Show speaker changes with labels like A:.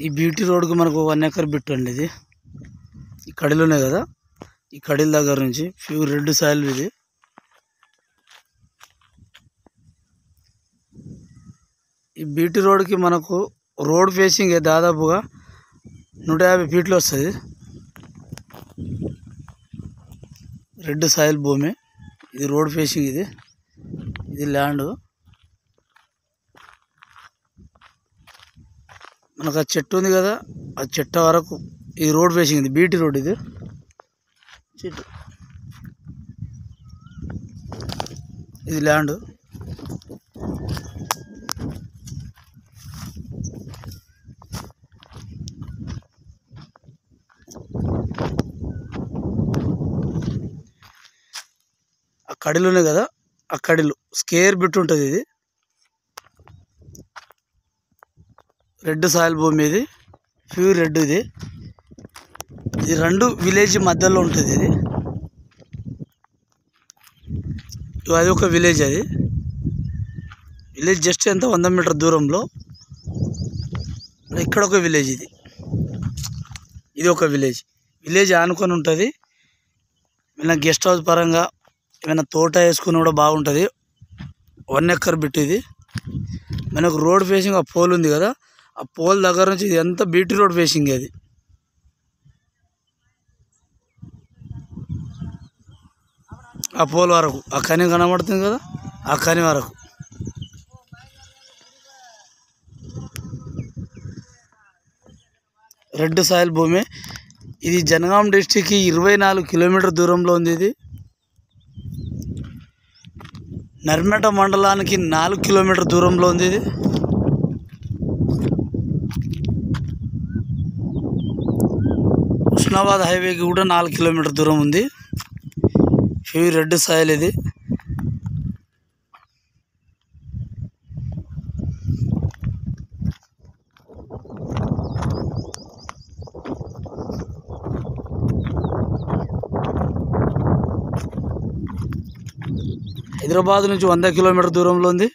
A: ఈ బీటీ రోడ్కు మనకు 1 acre bit అండి. ఇది ఈ కడిలోనే కదా, ఈ కడిల దగ్గర నుంచి ప్యూర్ రెడ్ సాయిల్ ఇది. ఈ బీటీ రోడ్కి మనకు రోడ్ ఫేసింగ్ దాదాపుగా 150 ఫీట్లు వస్తుంది. రెడ్ సాయిల్ భూమి ఇది, రోడ్ ఫేసింగ్ ఇది. ఇది ల్యాండ్ మనకు ఆ చెట్టు ఉంది కదా, ఆ చెట్టు వరకు ఈ రోడ్ ఫేసింగ్ ఇది. బీటీ రోడ్ ఇది చెట్టు, ఇది ల్యాండ్. ఆ కడిలోనే కదా, ఆ కడిలు స్కేర్ బిట్ ఉంటుంది. ఇది రెడ్ సాయిల్ భూమి ఇది, ప్యూర్ రెడ్ ఇది. ఇది 2 విలేజ్ మధ్యలో ఉంటుంది. ఇది అది ఒక విలేజ్, అది విలేజ్ జస్ట్ ఎంత 100 మీటర్ దూరంలో. ఇక్కడ ఒక విలేజ్, ఇది ఒక విలేజ్. విలేజ్ ఆనుకొని ఉంటుంది. ఏమైనా గెస్ట్ హౌస్ పరంగా ఏమైనా తోట వేసుకుని కూడా బాగుంటుంది. 1 ఎకర్ బిట్ ఇది. మనకు రోడ్ ఫేసింగ్ ఆ పోల్ ఉంది కదా, ఆ పోల్ దగ్గర నుంచి ఇది ఎంత బీటీ రోడ్ ఫేసింగ్. అది ఆ పోల్ వరకు, ఆ కని కనబడుతుంది కదా, ఆ కని వరకు. రెడ్ సాయిల్ భూమి ఇది. జనగాం డిస్టిక్కి 24 కిలోమీటర్ దూరంలో ఉంది. ఇది నర్మేట మండలానికి 4 కిలోమీటర్ దూరంలో ఉంది. ఇది హుస్నాబాద్ హైవేకి కూడా 4 కిలోమీటర్ దూరం ఉంది. ప్యూర్ రెడ్ సాయిల్ ఇది. హైదరాబాద్ నుంచి 100 కిలోమీటర్ దూరంలో ఉంది.